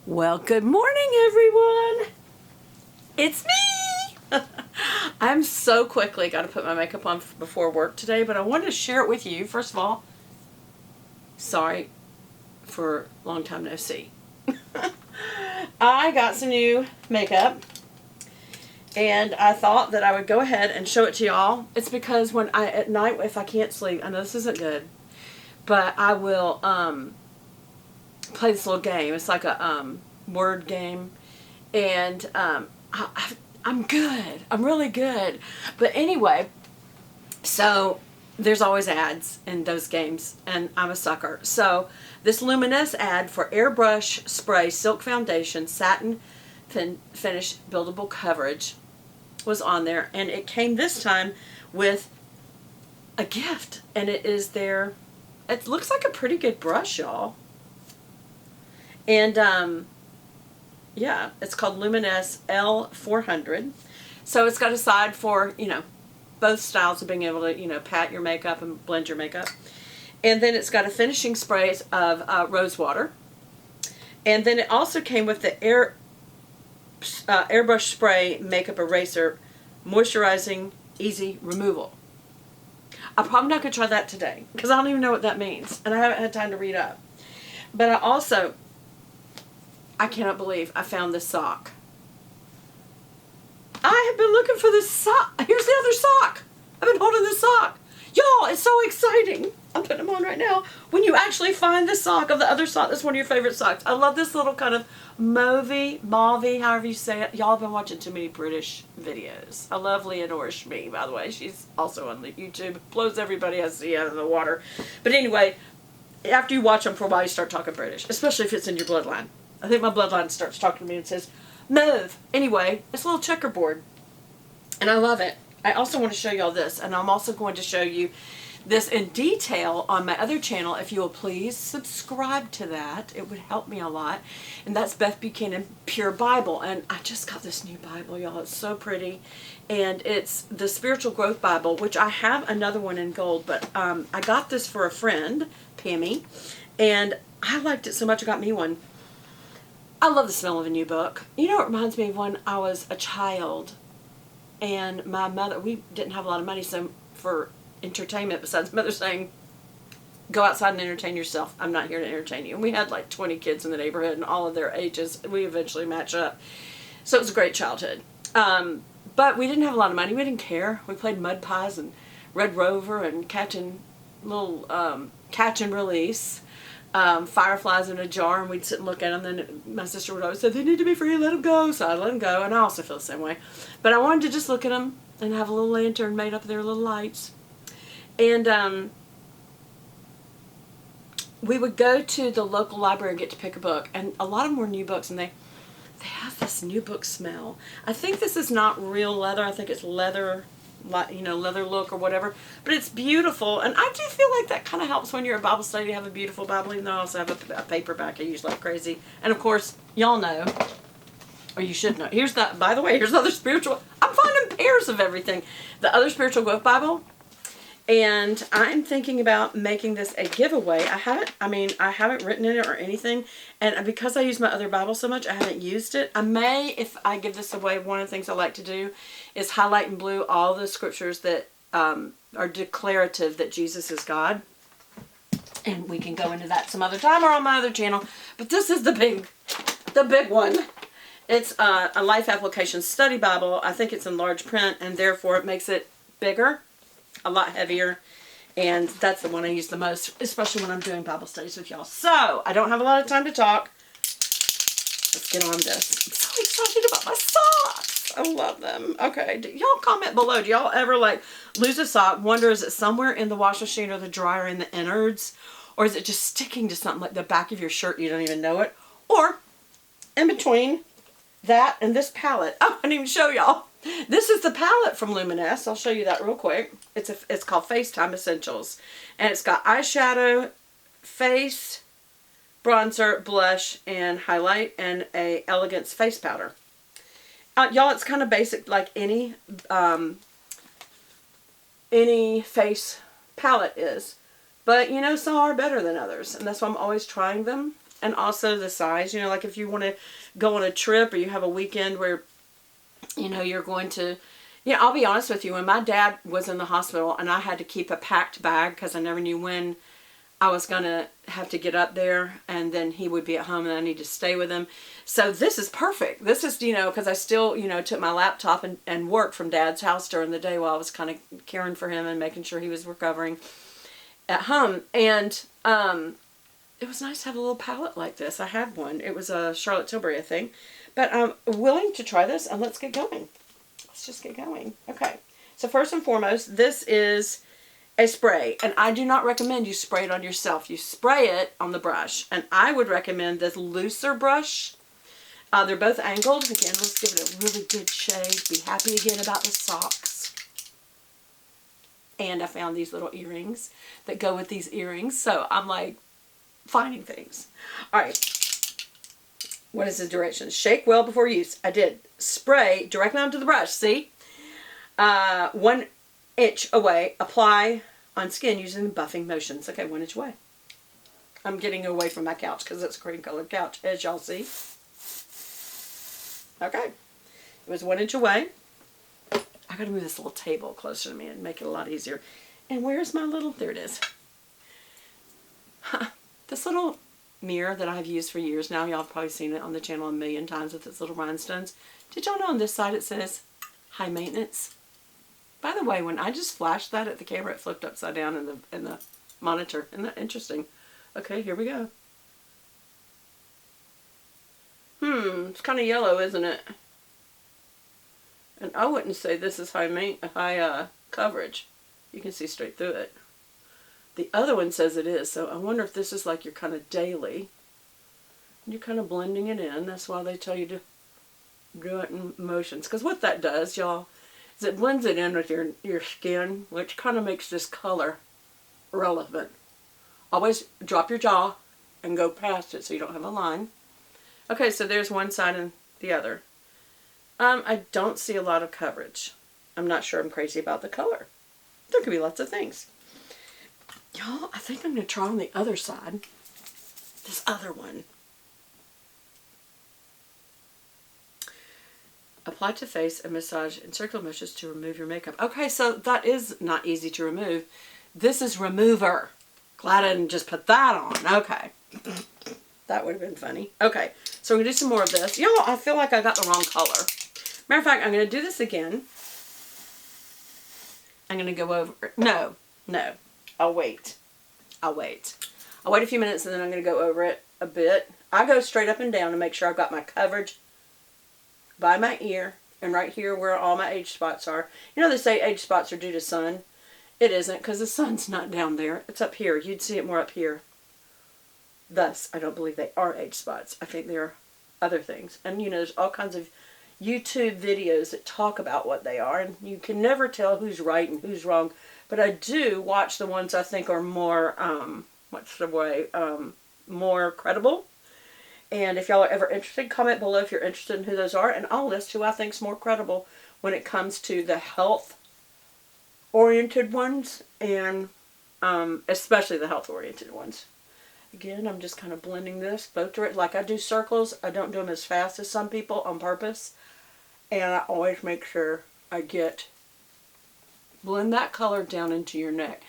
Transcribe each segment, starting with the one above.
Well, good morning, everyone. It's me. I'm so quickly got to put my makeup on before work today, but I wanted to share it with you. First of all, sorry for long time no see. I got some new makeup, and I thought that I would go ahead and show it to y'all. It's because when at night, if I can't sleep, I know this isn't good, but I will play this little game. It's like a word game, and I'm good. I'm really good. But anyway, so there's always ads in those games, and I'm a sucker. So this Luminous ad for Airbrush Spray Silk Foundation Satin Finish Buildable Coverage was on there, and it came this time with a gift, and it is their, it looks like a pretty good brush, y'all. And yeah, it's called Luminous L400. So it's got a side for, both styles of being able to, pat your makeup and blend your makeup. And then it's got a finishing spray of rose water. And then it also came with the Airbrush Spray Makeup Eraser Moisturizing Easy Removal. I'm probably not going to try that today because I don't even know what that means. And I haven't had time to read up. But I cannot believe I found this sock. I have been looking for this sock. Here's the other sock. I've been holding this sock. Y'all, it's so exciting. I'm putting them on right now. When you actually find the sock of the other sock, that's one of your favorite socks. I love this little kind of mauve, however you say it. Y'all have been watching too many British videos. I love Leonora Shmee, by the way. She's also on the YouTube. Blows everybody I see out of the water. But anyway, after you watch them for a while, you start talking British, especially if it's in your bloodline. I think my bloodline starts talking to me and says, mauve. Anyway, it's a little checkerboard, and I love it. I also want to show y'all this, and I'm also going to show you this in detail on my other channel. If you will please subscribe to that, it would help me a lot. And that's Beth Buchanan Pure Bible, and I just got this new Bible, y'all. It's so pretty, and it's the Spiritual Growth Bible, which I have another one in gold, but I got this for a friend, Pammy, and I liked it so much I got me one. I love the smell of a new book. You know, it reminds me of when I was a child, and my mother, we didn't have a lot of money so for entertainment besides mother saying, go outside and entertain yourself. I'm not here to entertain you. And we had like 20 kids in the neighborhood and all of their ages. We eventually matched up. So it was a great childhood. But we didn't have a lot of money. We didn't care. We played mud pies and Red Rover and catch and release. Fireflies in a jar, and we'd sit and look at them. Then my sister would always say, they need to be free, let them go. So I'd let them go, and I also feel the same way. But I wanted to just look at them and have a little lantern made up of their little lights. And we would go to the local library and get to pick a book, and a lot of them were new books, and they have this new book smell. I think this is not real leather. I think it's leather, leather look or whatever, but it's beautiful. And I do feel like that kind of helps when you're at Bible study to have a beautiful Bible, even though I also have a paperback I use like crazy. And of course, y'all know, or you should know, by the way, here's the other spiritual, I'm finding pairs of everything. The other Spiritual Growth Bible, and I'm thinking about making this a giveaway. I haven't written in it or anything, and because I use my other Bible so much, I haven't used it. I may, if I give this away, one of the things I like to do is highlight in blue all the scriptures that are declarative that Jesus is God. And we can go into that some other time or on my other channel. But this is the big one. It's a Life Application Study Bible. I think it's in large print, and therefore it makes it bigger, a lot heavier, and that's the one I use the most, especially when I'm doing Bible studies with y'all. So, I don't have a lot of time to talk. Let's get on this. I'm so excited about my socks. I love them. Okay, y'all comment below. Do y'all ever lose a sock, wonder is it somewhere in the wash machine or the dryer in the innards, or is it just sticking to something like the back of your shirt and you don't even know it? Or in between that and this palette. Oh, I didn't even show y'all. This is the palette from Luminous. I'll show you that real quick. It's called FaceTime Essentials. And it's got eyeshadow, face, bronzer, blush, and highlight, and a Elegance face powder. Y'all, it's kind of basic like any face palette is. But, some are better than others. And that's why I'm always trying them. and also the size. You know, like if you want to go on a trip or you have a weekend where, you know, you're going to, yeah, I'll be honest with you. When my dad was in the hospital and I had to keep a packed bag because I never knew when I was going to have to get up there, and then he would be at home and I need to stay with him. So this is perfect. This is, you know, because I still, you know, took my laptop and worked from Dad's house during the day while I was kind of caring for him and making sure he was recovering at home. And it was nice to have a little palette like this. I had one. It was a Charlotte Tilbury, I think. But I'm willing to try this, and let's get going. Let's just get going. Okay. So first and foremost, this is a spray, and I do not recommend you spray it on yourself. You spray it on the brush, and I would recommend this looser brush. They're both angled. Again, let's give it a really good shade. Be happy again about the socks. And I found these little earrings that go with these earrings, so I'm like finding things. All right. What is the directions? Shake well before use. I did. Spray directly onto the brush. See? 1 inch away. Apply on skin using buffing motions. Okay, 1 inch away. I'm getting away from my couch because it's a cream colored couch, as y'all see. Okay. It was 1 inch away. I gotta move this little table closer to me and make it a lot easier. And where's my little, there it is. This little mirror that I've used for years now, y'all have probably seen it on the channel a million times with its little rhinestones. Did y'all know on this side it says high maintenance? By the way, when I just flashed that at the camera, it flipped upside down in the monitor. Isn't that interesting? Okay, here we go. It's kind of yellow, isn't it? And I wouldn't say this is high coverage. You can see straight through it. The other one says it is, so I wonder if this is like your kind of daily. You're kind of blending it in. That's why they tell you to do it in motions. Because what that does, y'all, is it blends it in with your skin, which kind of makes this color relevant. Always drop your jaw and go past it so you don't have a line. Okay, so there's one side and the other. I don't see a lot of coverage. I'm not sure I'm crazy about the color. There could be lots of things. Y'all, I think I'm going to try on the other side. This other one. Apply to face and massage in circular motions to remove your makeup. Okay, so that is not easy to remove. This is remover. Glad I didn't just put that on. Okay. That would have been funny. Okay, so we're going to do some more of this. Y'all, I feel like I got the wrong color. Matter of fact, I'm going to do this again. I'm going to go over... No. I'll wait. I'll wait a few minutes and then I'm going to go over it a bit. I go straight up and down to make sure I've got my coverage by my ear and right here where all my age spots are. You know they say age spots are due to sun. It isn't because the sun's not down there. It's up here. You'd see it more up here. Thus, I don't believe they are age spots. I think they're other things. And you know, there's all kinds of YouTube videos that talk about what they are, and you can never tell who's right and who's wrong. But I do watch the ones I think are more, more credible. And if y'all are ever interested, comment below if you're interested in who those are, and I'll list who I think is more credible when it comes to the health-oriented ones, and especially the health-oriented ones. Again, I'm just kind of blending this both directions. Like I do circles, I don't do them as fast as some people on purpose. And I always make sure I blend that color down into your neck.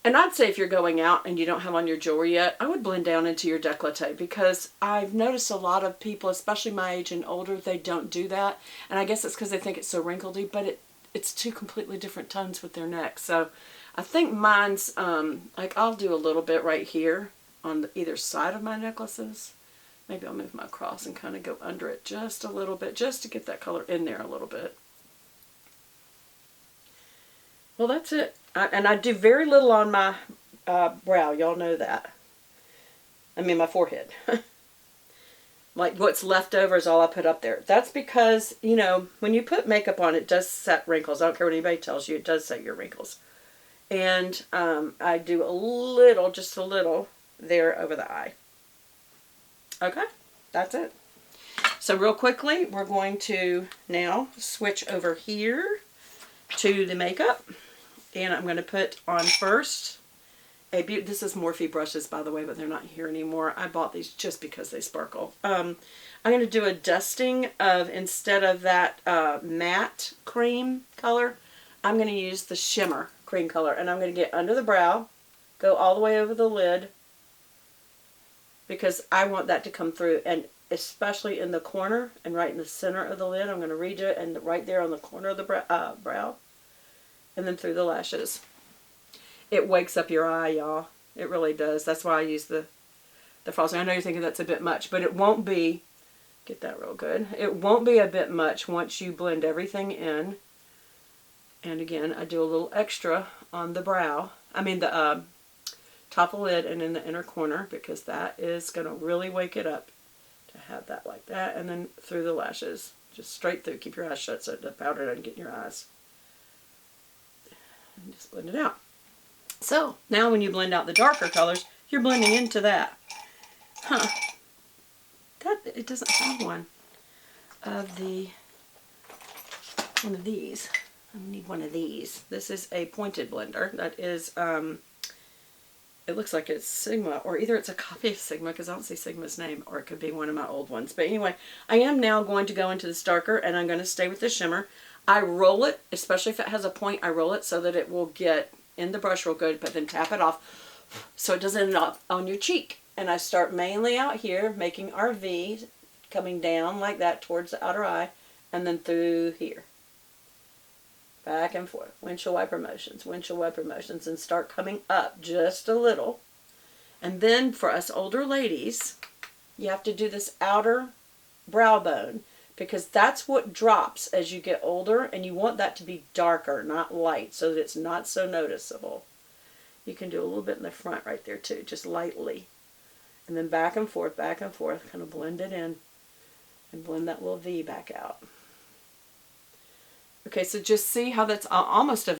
And I'd say if you're going out and you don't have on your jewelry yet, I would blend down into your décolleté, because I've noticed a lot of people, especially my age and older, they don't do that. And I guess it's because they think it's so wrinkledy, but it's two completely different tones with their neck. So I think mine's, like I'll do a little bit right here on either side of my necklaces. Maybe I'll move my cross and kind of go under it just a little bit, just to get that color in there a little bit. Well, that's it. And I do very little on my brow. Y'all know that. I mean my forehead. Like what's left over is all I put up there. That's because, you know, when you put makeup on, it does set wrinkles. I don't care what anybody tells you, it does set your wrinkles. And I do a little, just a little, there over the eye. Okay, that's it. So real quickly, we're going to now switch over here to the makeup. And I'm going to put on first this is Morphe brushes, by the way, but they're not here anymore. I bought these just because they sparkle. I'm going to do a dusting of, instead of that matte cream color, I'm going to use the shimmer cream color. And I'm going to get under the brow, go all the way over the lid, because I want that to come through. And especially in the corner and right in the center of the lid, I'm going to redo it, and right there on the corner of the brow, and then through the lashes. It wakes up your eye, y'all. It really does. That's why I use the frosting. I know you're thinking that's a bit much, but it won't be. Get that real good. It won't be a bit much once you blend everything in. And again, I do a little extra on the brow. I mean the top of the lid and in the inner corner, because that is going to really wake it up to have that like that. And then through the lashes. Just straight through. Keep your eyes shut so the powder doesn't get in your eyes. And just blend it out. So, now when you blend out the darker colors, you're blending into that. Huh. It doesn't have one of these. I need one of these. This is a pointed blender. That is, it looks like it's Sigma, or either it's a copy of Sigma, because I don't see Sigma's name, or it could be one of my old ones. But anyway, I am now going to go into this darker, and I'm going to stay with the shimmer. I roll it, especially if it has a point, I roll it so that it will get in the brush real good, but then tap it off so it doesn't end up on your cheek. And I start mainly out here, making our V, coming down like that towards the outer eye, and then through here. Back and forth. Windshield wiper motions, and start coming up just a little. And then for us older ladies, you have to do this outer brow bone, because that's what drops as you get older, and you want that to be darker, not light, so that it's not so noticeable. You can do a little bit in the front right there too, just lightly. And then back and forth, kind of blend it in, and blend that little V back out. Okay, so just see how that's almost a